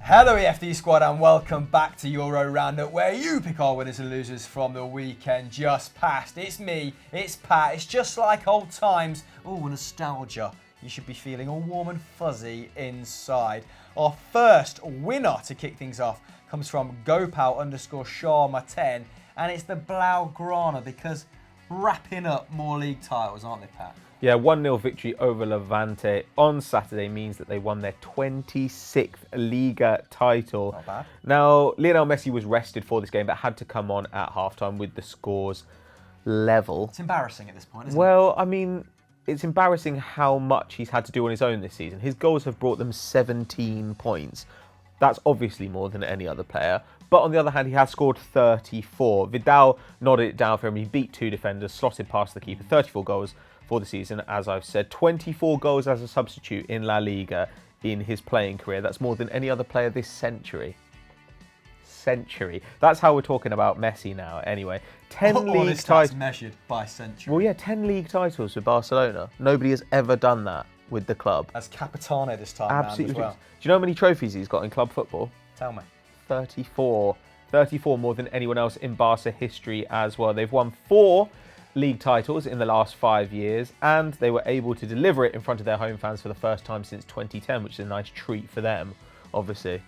Hello EFD squad and welcome back to Euro Roundup, where you pick our winners and losers from the weekend just past. It's me, it's Pat, it's just like old times. Oh, nostalgia. You should be feeling all warm and fuzzy inside. Our first winner to kick things off comes from Gopal_Sharma10, and it's the Blaugrana, because wrapping up more league titles, aren't they, Pat? Yeah, 1-0 victory over Levante on Saturday means that they won their 26th Liga title. Not bad. Now, Lionel Messi was rested for this game, but had to come on at halftime with the scores level. It's embarrassing at this point, isn't it? Well, I mean, it's embarrassing how much he's had to do on his own this season. His goals have brought them 17 points. That's obviously more than any other player. But on the other hand, he has scored 34. Vidal nodded it down for him. He beat two defenders, slotted past the keeper. 34 goals for the season, as I've said. 24 goals as a substitute in La Liga in his playing career. That's more than any other player this century. That's how we're talking about Messi now. Anyway, 10 league titles measured by century. Well, yeah, 10 league titles with Barcelona. Nobody has ever done that with the club. That's Capitano this time Absolutely. As well. Do you know how many trophies he's got in club football? Tell me. 34. 34 more than anyone else in Barca history as well. They've won 4 league titles in the last 5 years, and they were able to deliver it in front of their home fans for the first time since 2010, which is a nice treat for them, obviously.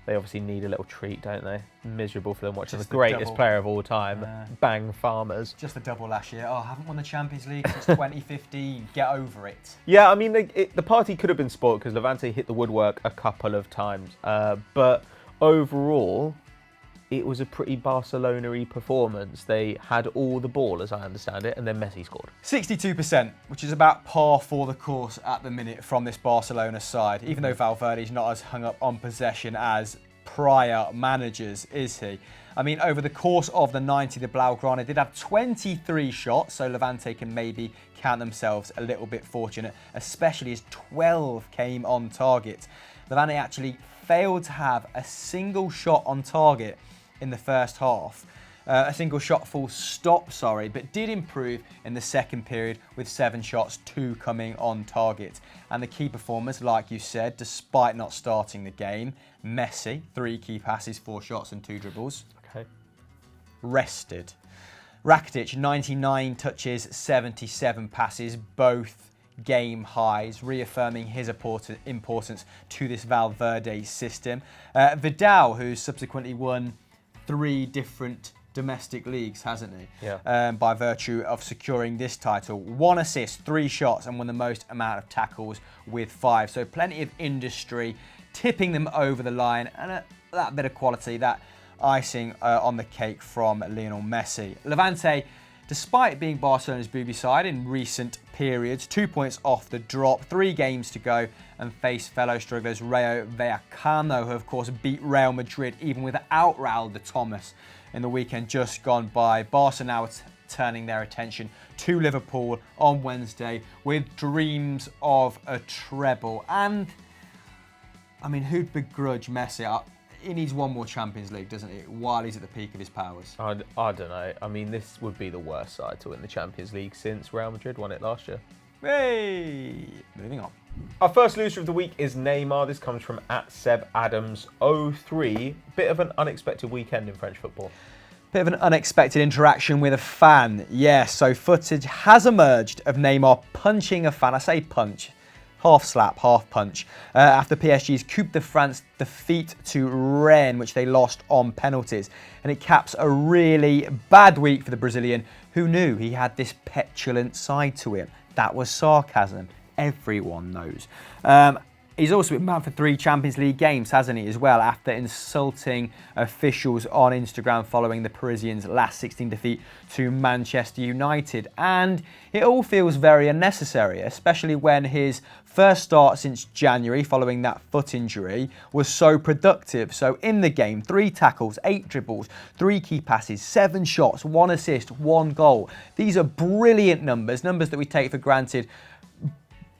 They obviously need a little treat, don't they? Miserable for them watching the greatest player of all time, bang Farmers. Just the double last year. Oh, haven't won the Champions League since 2015. Get over it. Yeah, I mean, the party could have been spoilt because Levante hit the woodwork a couple of times. But overall, it was a pretty Barcelona-y performance. They had all the ball, as I understand it, and then Messi scored. 62%, which is about par for the course at the minute from this Barcelona side, even though Valverde's not as hung up on possession as prior managers, is he? I mean, over the course of the 90, the Blaugrana did have 23 shots, so Levante can maybe count themselves a little bit fortunate, especially as 12 came on target. Levante actually failed to have a single shot on target in the first half. A single shot full stop, but did improve in the second period with 7 shots, 2 coming on target. And the key performers, like you said, despite not starting the game, Messi, 3 key passes, 4 shots and 2 dribbles. Okay. Rested. Rakitic, 99 touches, 77 passes, both game highs, reaffirming his importance to this Valverde system. Vidal, who subsequently won 3 different domestic leagues, hasn't he? Yeah. By virtue of securing this title. 1 assist, 3 shots, and won the most amount of tackles with 5. So plenty of industry, tipping them over the line, and that bit of quality, that icing on the cake from Lionel Messi. Levante, despite being Barcelona's booby side in recent periods, 2 points off the drop, 3 games to go, and face fellow strugglers Rayo Vallecano, who of course beat Real Madrid even without Raul de Thomas in the weekend just gone by. Barca now turning their attention to Liverpool on Wednesday with dreams of a treble. And, I mean, who'd begrudge Messi? He needs one more Champions League, doesn't he, while he's at the peak of his powers? I don't know. I mean, this would be the worst side to win the Champions League since Real Madrid won it last year. Hey! Moving on. Our first loser of the week is Neymar. This comes from @SebAdams03. Bit of an unexpected weekend in French football. Bit of an unexpected interaction with a fan. Yes, so footage has emerged of Neymar punching a fan. I say punch. Half slap, half punch, after PSG's Coupe de France defeat to Rennes, which they lost on penalties. And it caps a really bad week for the Brazilian, who knew he had this petulant side to him. That was sarcasm. Everyone knows. He's also been banned for 3 Champions League games, hasn't he, as well, after insulting officials on Instagram following the Parisians' last 16 defeat to Manchester United. And it all feels very unnecessary, especially when his first start since January following that foot injury was so productive. So in the game, 3 tackles, 8 dribbles, 3 key passes, 7 shots, 1 assist, 1 goal. These are brilliant numbers that we take for granted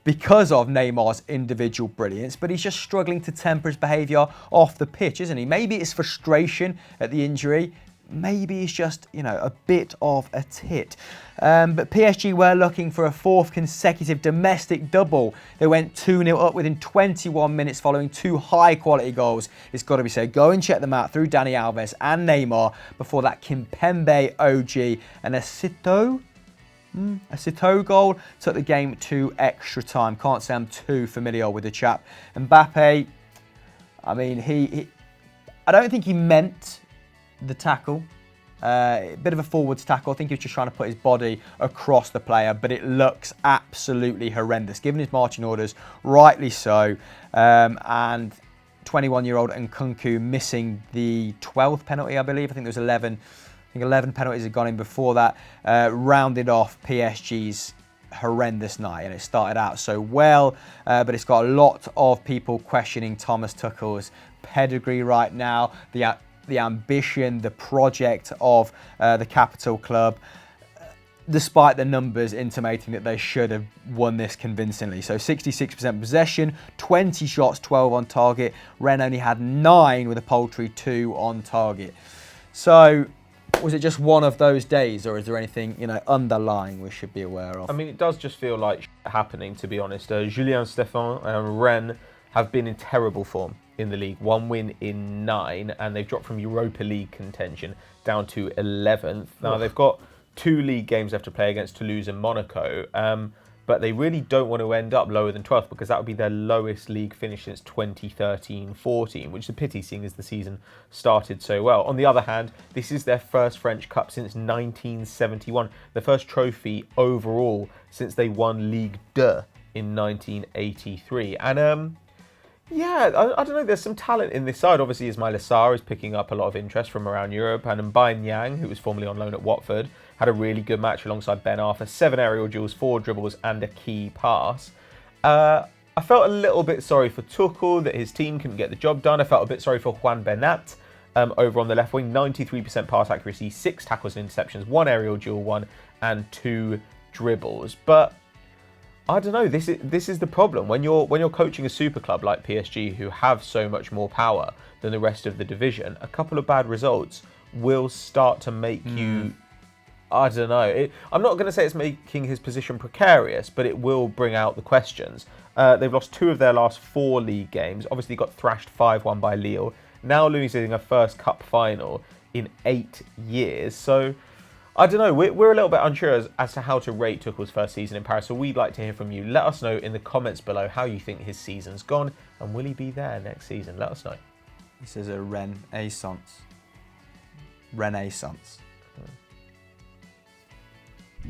because of Neymar's individual brilliance, but he's just struggling to temper his behaviour off the pitch, isn't he? Maybe it's frustration at the injury, maybe he's just, a bit of a tit. But PSG were looking for a fourth consecutive domestic double. They went 2-0 up within 21 minutes following two high-quality goals. It's got to be said. Go and check them out through Dani Alves and Neymar before that Kimpembe OG and a Citeaux goal took the game to extra time. Can't say I'm too familiar with the chap. Mbappe, I mean, I don't think he meant the tackle. A bit of a forwards tackle. I think he was just trying to put his body across the player, but it looks absolutely horrendous. Given his marching orders, rightly so. And 21-year-old Nkunku missing the 12th penalty, I believe. I think there was 11. I think 11 penalties had gone in before that. Rounded off PSG's horrendous night, and it started out so well, but it's got a lot of people questioning Thomas Tuchel's pedigree right now, the ambition, the project of the capital club, despite the numbers intimating that they should have won this convincingly. So 66% possession, 20 shots, 12 on target. Rennes only had 9 with a paltry 2 on target. So was it just one of those days, or is there anything underlying we should be aware of? I mean, it does just feel like happening, to be honest. Julien Stéphan and Rennes have been in terrible form in the league. 1 win in 9, and they've dropped from Europa League contention down to 11th. Now, they've got 2 league games left to play against Toulouse and Monaco, but they really don't want to end up lower than 12th because that would be their lowest league finish since 2013-14, which is a pity seeing as the season started so well. On the other hand, this is their first French Cup since 1971, the first trophy overall since they won Ligue 2 in 1983. And yeah, I don't know, there's some talent in this side. Obviously, Ismail Assar is picking up a lot of interest from around Europe, and Mbaye Niang, who was formerly on loan at Watford, had a really good match alongside Ben Arfa. 7 aerial duels, 4 dribbles, and a key pass. I felt a little bit sorry for Tuchel that his team couldn't get the job done. I felt a bit sorry for Juan Bernat over on the left wing. 93% pass accuracy, 6 tackles and interceptions, 1 aerial duel, 1 and 2 dribbles. But I don't know. This is the problem when you're coaching a super club like PSG, who have so much more power than the rest of the division. A couple of bad results will start to make you. I don't know. I'm not going to say it's making his position precarious, but it will bring out the questions. They've lost 2 of their last 4 league games. Obviously, got thrashed 5-1 by Lille. Now losing a first cup final in 8 years. So I don't know, we're a little bit unsure as to how to rate Tuchel's first season in Paris, so we'd like to hear from you. Let us know in the comments below how you think his season's gone, and will he be there next season? Let us know. This is a renaissance. Renaissance.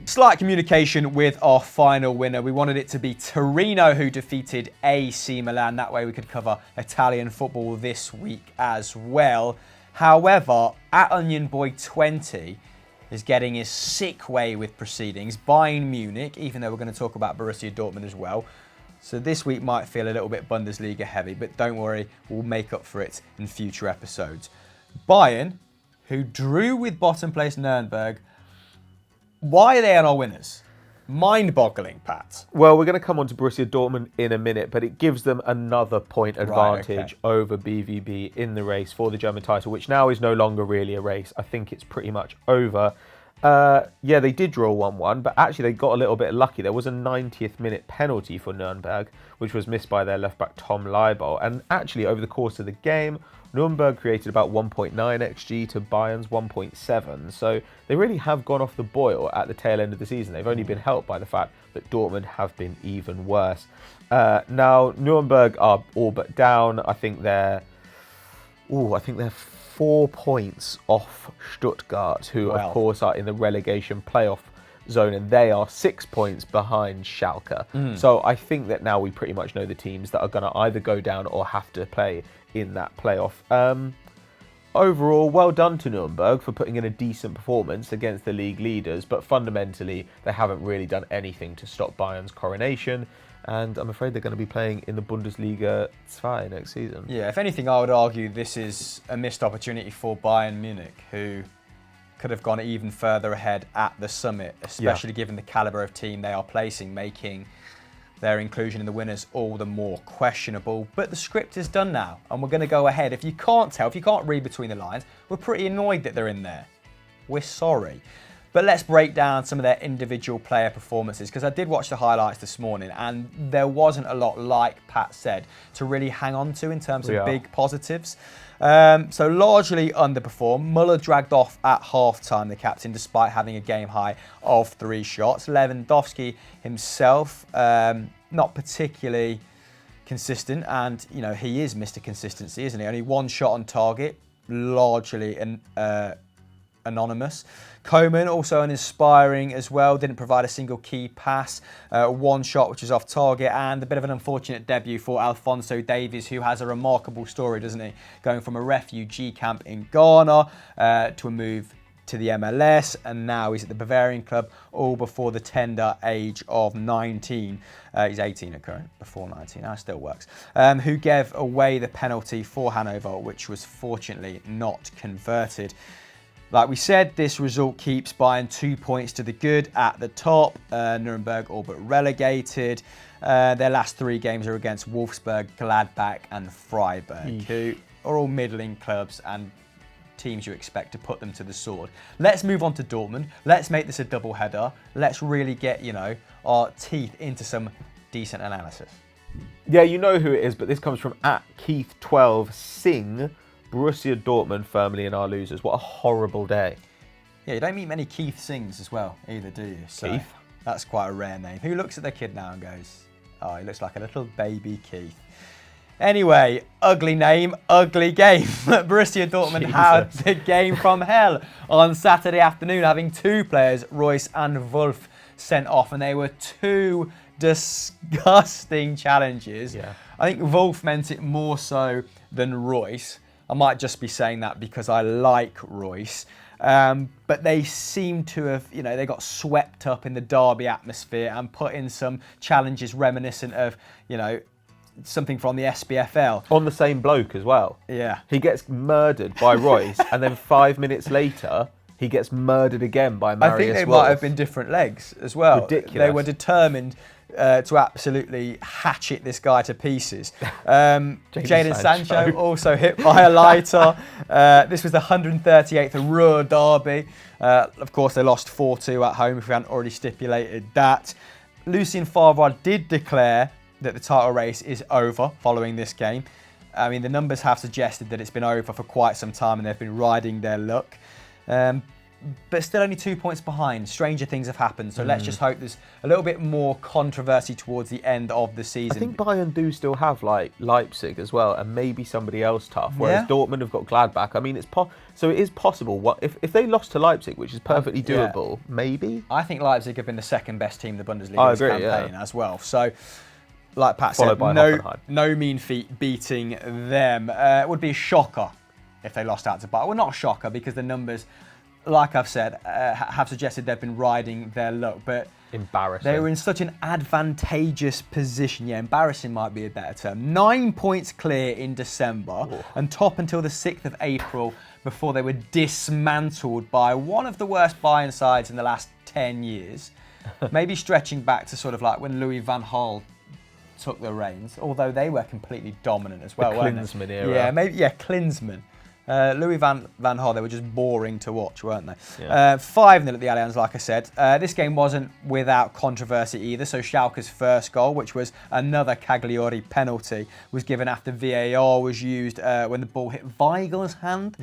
Slight communication with our final winner. We wanted it to be Torino, who defeated AC Milan. That way we could cover Italian football this week as well. However, at Onion Boy 20 is getting his sick way with proceedings. Bayern Munich, even though we're going to talk about Borussia Dortmund as well. So this week might feel a little bit Bundesliga heavy, but don't worry, we'll make up for it in future episodes. Bayern, who drew with bottom place Nuremberg. Why are they our winners? Mind-boggling, Pat. Well, we're going to come on to Borussia Dortmund in a minute, but it gives them another point advantage over BVB in the race for the German title, which now is no longer really a race. I think it's pretty much over. Yeah, they did draw 1-1, but actually they got a little bit lucky. There was a 90th minute penalty for Nuremberg, which was missed by their left-back Tom Leibel. And actually, over the course of the game, Nuremberg created about 1.9 XG to Bayern's 1.7. So they really have gone off the boil at the tail end of the season. They've only been helped by the fact that Dortmund have been even worse. Now, Nuremberg are all but down. I think they're 4 points off Stuttgart, who of course are in the relegation playoff zone, and they are 6 points behind Schalke. So I think that now we pretty much know the teams that are going to either go down or have to play in that playoff. Overall, well done to Nuremberg for putting in a decent performance against the league leaders, but fundamentally they haven't really done anything to stop Bayern's coronation, and I'm afraid they're going to be playing in the Bundesliga 2 next season. Yeah, if anything, I would argue this is a missed opportunity for Bayern Munich, who could have gone even further ahead at the summit, especially given the calibre of team they are placing, making their inclusion in the winners all the more questionable. But the script is done now, and we're going to go ahead. If you can't tell, if you can't read between the lines, we're pretty annoyed that they're in there. We're sorry. But let's break down some of their individual player performances, because I did watch the highlights this morning and there wasn't a lot, like Pat said, to really hang on to in terms of big positives. So largely underperformed. Muller dragged off at half-time, the captain, despite having a game high of 3 shots. Lewandowski himself, not particularly consistent, and he is Mr. Consistency, isn't he? Only 1 shot on target, largely anonymous. Coman, also uninspiring as well, didn't provide a single key pass, 1 shot which was off target, and a bit of an unfortunate debut for Alphonso Davies, who has a remarkable story, doesn't he? Going from a refugee camp in Ghana to a move to the MLS, and now he's at the Bavarian club, all before the tender age of 19. He's 18 at current, before 19, that still works. Who gave away the penalty for Hanover, which was fortunately not converted. Like we said, this result keeps Bayern 2 points to the good at the top. Nuremberg all but relegated. Their last 3 games are against Wolfsburg, Gladbach and Freiburg, who are all middling clubs and teams you expect to put them to the sword. Let's move on to Dortmund. Let's make this a double header. Let's really get, our teeth into some decent analysis. Yeah, you know who it is, but this comes from @Keith12 Singh. Borussia Dortmund firmly in our losers. What a horrible day. Yeah, you don't meet many Keith Sings as well, either, do you? So Keith? That's quite a rare name. Who looks at their kid now and goes, oh, he looks like a little baby Keith. Anyway, ugly name, ugly game. Borussia Dortmund had the game from hell on Saturday afternoon, having 2 players, Royce and Wolf, sent off, and they were 2 disgusting challenges. Yeah. I think Wolf meant it more so than Royce. I might just be saying that because I like Royce. But they seem to have, they got swept up in the derby atmosphere and put in some challenges reminiscent of, something from the SPFL. On the same bloke as well. Yeah. He gets murdered by Royce, and then 5 minutes later, he gets murdered again by Marius I think they Wolf. might have been different legs as well. Ridiculous. They were determined to absolutely hatchet this guy to pieces. Jadon Sancho also hit by a lighter. This was the 138th Ruhr derby. Of course, they lost 4-2 at home, if we hadn't already stipulated that. Lucien Favre did declare that the title race is over following this game. I mean, the numbers have suggested that it's been over for quite some time and they've been riding their luck. But still only 2 points behind. Stranger things have happened, so let's just hope there's a little bit more controversy towards the end of the season. I think Bayern do still have Leipzig as well, and maybe somebody else tough. Whereas Dortmund have got Gladbach. I mean, so it is possible. What if they lost to Leipzig, which is perfectly doable? Maybe. I think Leipzig have been the second best team in the Bundesliga this campaign as well. So, like Pat said, no mean feat beating them. It would be a shocker if they lost out to Bayern. Well, not a shocker because the numbers, like I've said, have suggested they've been riding their luck, but embarrassing. They were in such an advantageous position. Yeah, embarrassing might be a better term. 9 points clear in December and top until the 6th of April before they were dismantled by one of the worst Bayern sides in the last 10 years. Maybe stretching back to sort of like when Louis van Gaal took the reins, although they were completely dominant as well, weren't they? Klinsmann era. Yeah, maybe, Klinsmann. Louis van Gaal, they were just boring to watch, weren't they? 5-0 at the Allianz, like I said. This game wasn't without controversy either. So Schalke's first goal, which was another Cagliari penalty, was given after VAR was used when the ball hit Weigel's hand,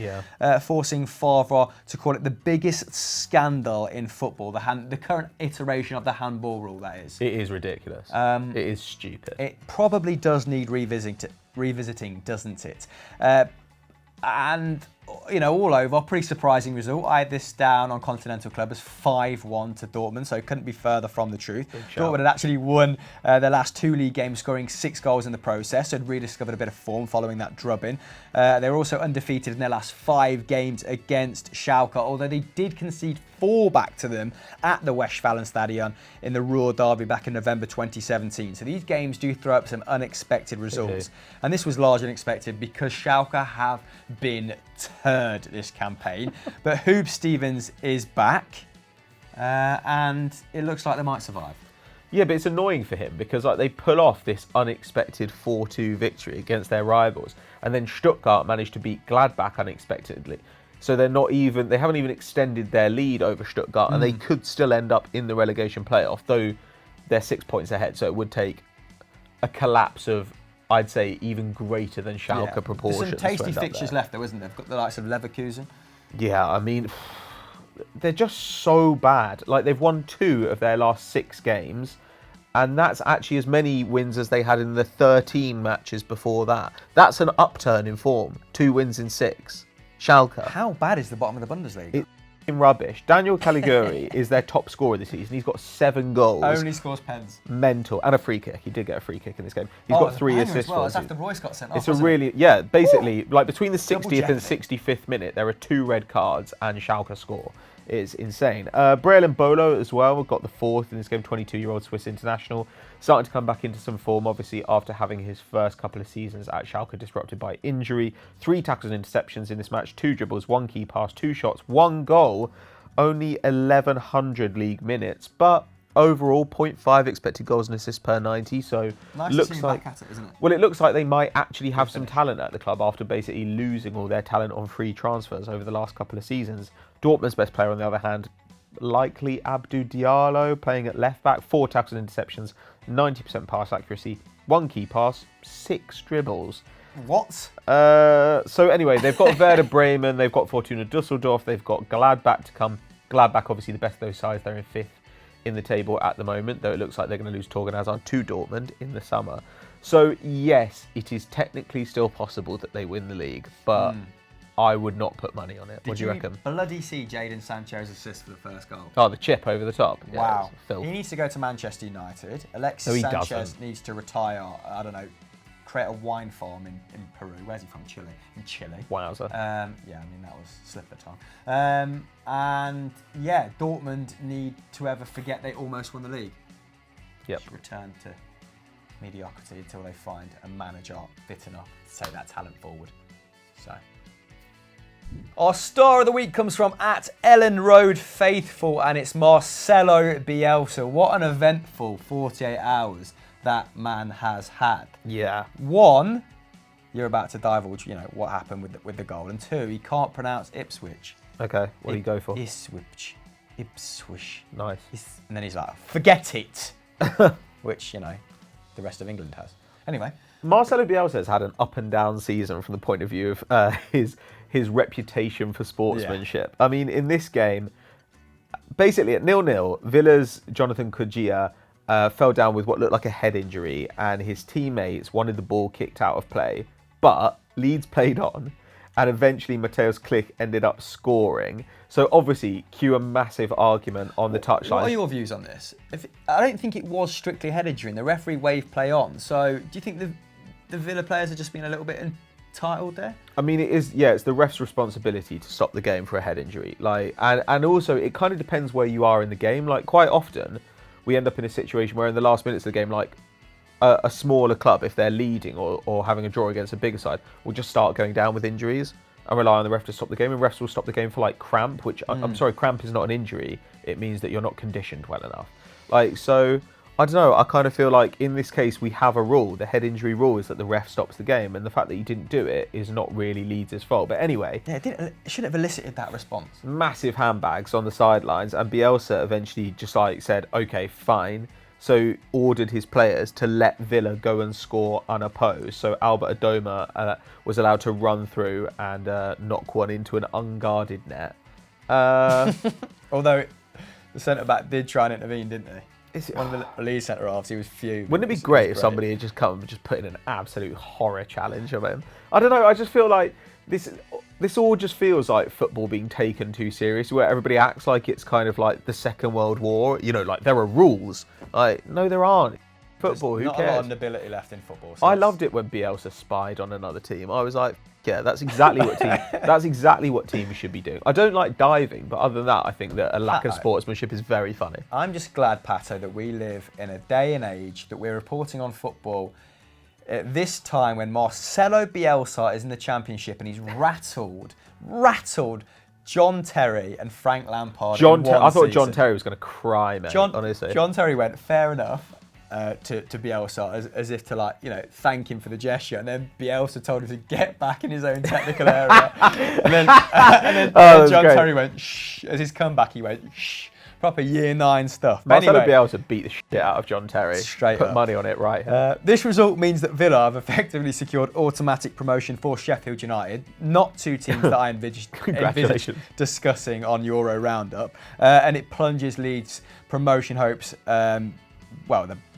forcing Favre to call it the biggest scandal in football, the current iteration of the handball rule, that is. It is ridiculous. It is stupid. It probably does need revisiting, doesn't it? And, all over, pretty surprising result. I had this down on Continental Club as 5-1 to Dortmund, so it couldn't be further from the truth. Dortmund had actually won their last 2 league games, scoring 6 goals in the process, so had rediscovered a bit of form following that drubbing. They were also undefeated in their last 5 games against Schalke, although they did concede 4 back to them at the Westfalenstadion in the Ruhr derby back in November 2017. So these games do throw up some unexpected results. And this was largely unexpected because Schalke have been turd this campaign. But Hoob Stevens is back and it looks like they might survive. Yeah, but it's annoying for him because like they pull off this unexpected 4-2 victory against their rivals, and then Stuttgart managed to beat Gladbach unexpectedly. So they haven't even extended their lead over Stuttgart, and they could still end up in the relegation playoff, though they're 6 points ahead. So it would take a collapse of, I'd say, even greater than Schalke proportions. There's some tasty fixtures left, though, isn't there? They've got the likes of Leverkusen. Yeah, I mean, they're just so bad. Like, they've won 2 of their last 6 games, and that's actually as many wins as they had in the 13 matches before that. That's an upturn in form. 2 wins in 6. Schalke. How bad is the bottom of the Bundesliga? It's rubbish. Daniel Caligiuri is their top scorer this season. He's got 7 goals. Only scores pens. Mental. And a free kick. He did get a free kick in this game. He's got 3 assists. Well, it's after Royce got sent off. It's a really, yeah, basically, like between the Double 60th and 65th minute, there are 2 red cards and Schalke score. It's insane. Brelin Bolo as well got the 4th in this game, 22-year-old Swiss international. Starting to come back into some form, obviously, after having his first couple of seasons at Schalke disrupted by injury. 3 tackles and interceptions in this match, 2 dribbles, 1 key pass, 2 shots, 1 goal. Only 1,100 league minutes, but overall 0.5 expected goals and assists per 90. So nice looks to see like, back at it, isn't it? Well, it looks like they might actually have some talent at the club after basically losing all their talent on free transfers over the last couple of seasons. Dortmund's best player, on the other hand, likely Abdou Diallo, playing at left back. 4 tackles and interceptions, 90% pass accuracy, 1 key pass, 6 dribbles. What? So anyway, they've got Werder Bremen, they've got Fortuna Düsseldorf, they've got Gladbach to come. Gladbach, obviously the best of those sides. They're in 5th in the table at the moment, though it looks like they're going to lose Torgan Hazard to Dortmund in the summer. So yes, it is technically still possible that they win the league, but I would not put money on it. What do you reckon? Bloody see Jadon Sancho's assist for the first goal. Oh, the chip over the top. Wow. Yeah, he needs to go to Manchester United. Alexis Sanchez needs to retire, I don't know, create a wine farm in Peru. Where's he from? Chile. In Chile. Wowzer. Yeah, I mean, that was slip of tongue. And yeah, Dortmund need to ever forget they almost won the league. Yep. Should return to mediocrity until they find a manager fit enough to take that talent forward. So, our star of the week comes from @EllenRoad Faithful, and it's Marcelo Bielsa. What an eventful 48 hours that man has had. Yeah. 1, you're about to divulge, what happened with the goal, and 2, he can't pronounce Ipswich. Okay, what do you go for? Ipswich. Nice. And then he's like, forget it. Which, the rest of England has. Anyway. Marcelo Bielsa has had an up and down season from the point of view of his reputation for sportsmanship. Yeah. I mean, in this game, basically at 0-0, Villa's Jonathan Kujia fell down with what looked like a head injury, and his teammates wanted the ball kicked out of play, but Leeds played on, and eventually Mateusz Klich ended up scoring. So obviously, cue a massive argument on the touchline. What are your views on this? I don't think it was strictly a head injury, and the referee waved play on. So do you think the Villa players are just being a little bit entitled there? I mean, it is. Yeah, it's the ref's responsibility to stop the game for a head injury. And also it kind of depends where you are in the game. Like, quite often, we end up in a situation where in the last minutes of the game, like a smaller club, if they're leading or having a draw against a bigger side, will just start going down with injuries and rely on the ref to stop the game. And refs will stop the game for like cramp, which I'm sorry, cramp is not an injury. It means that you're not conditioned well enough. So I don't know. I kind of feel like in this case we have a rule. The head injury rule is that the ref stops the game, and the fact that he didn't do it is not really Leeds' fault. But anyway, yeah, it shouldn't have elicited that response. Massive handbags on the sidelines, and Bielsa eventually just said, okay, fine. So ordered his players to let Villa go and score unopposed. So Albert Adoma was allowed to run through and knock one into an unguarded net. Although the centre-back did try and intervene, didn't he? One of the Leeds centre-halves, he was fuming. Wouldn't it be great if somebody had just come and just put in an absolute horror challenge of him? I don't know, I just feel like this all just feels like football being taken too seriously, where everybody acts like it's kind of like the Second World War. Like there are rules. No, there aren't. Football, who cares? Not a lot of nobility left in football. So I loved it when Bielsa spied on another team. I was like, yeah, that's exactly what teams should be doing. I don't like diving, but other than that, I think that a lack of sportsmanship is very funny. I'm just glad, Pato, that we live in a day and age that we're reporting on football at this time when Marcelo Bielsa is in the Championship and he's rattled John Terry and Frank Lampard. I thought John Terry was going to cry, mate. Honestly, John Terry went fair enough to Bielsa as if to thank him for the gesture, and then Bielsa told him to get back in his own technical area, and then John Terry went shh as his comeback. He went shh. Proper Year 9 stuff. Marcelo Bielsa beat the shit out of John Terry. Straight Put up. money on it, right? This result means that Villa have effectively secured automatic promotion for Sheffield United. Not two teams that I envisaged discussing on Euro Roundup. And it plunges Leeds' promotion hopes, they're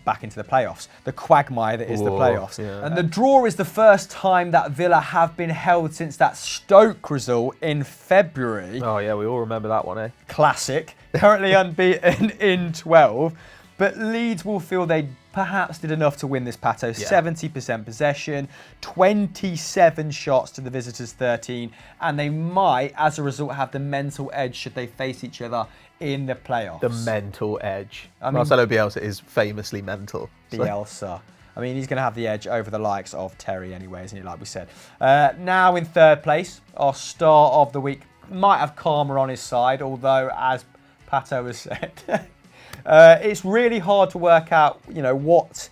back into the playoffs. The quagmire that is the playoffs. Yeah. And the draw is the first time that Villa have been held since that Stoke result in February. Oh, yeah, we all remember that one, eh? Classic. Currently unbeaten in 12. But Leeds will feel they perhaps did enough to win this, Pato. 70% possession, 27 shots to the visitors' 13. And they might, as a result, have the mental edge should they face each other in the playoffs. The mental edge. Marcelo Bielsa is famously mental. Bielsa. I mean, he's going to have the edge over the likes of Terry anyway, isn't he, like we said. Now in third place, our star of the week might have karma on his side, although, as Pato has said, it's really hard to work out, what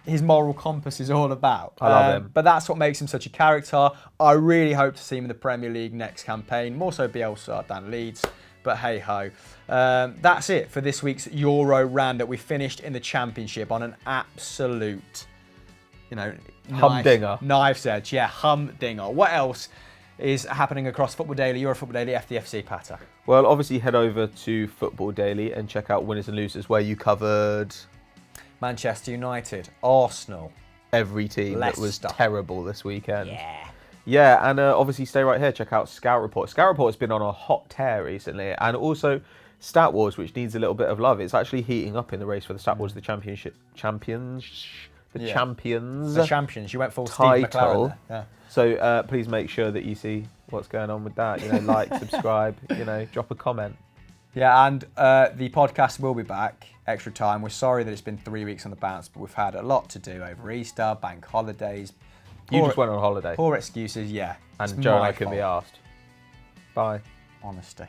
his moral compass is all about. I love him. But that's what makes him such a character. I really hope to see him in the Premier League next campaign. More so Bielsa than Leeds. But hey-ho. That's it for this week's Euro Roundup. We finished in the Championship on an absolute, humdinger. Knife's edge. Yeah, humdinger. What else is happening across Football Daily, Euro Football Daily, FDFC, Patter? Well, obviously head over to Football Daily and check out Winners and Losers, where you covered Manchester United, Arsenal, every team Leicester. That was terrible this weekend. Yeah. Yeah, and obviously stay right here. Check out Scout Report. Scout Report has been on a hot tear recently, and also Stat Wars, which needs a little bit of love. It's actually heating up in the race for the Stat Wars, the championship champions. The champions. You went full Steve McLaren there. Yeah. So please make sure that you see what's going on with that. Like, subscribe. Drop a comment. Yeah, and the podcast will be back. Extra time. We're sorry that it's been 3 weeks on the bounce, but we've had a lot to do over Easter, bank holidays. You just went on holiday. Poor excuses, yeah. And Joe and I can be asked. Bye. Honesty.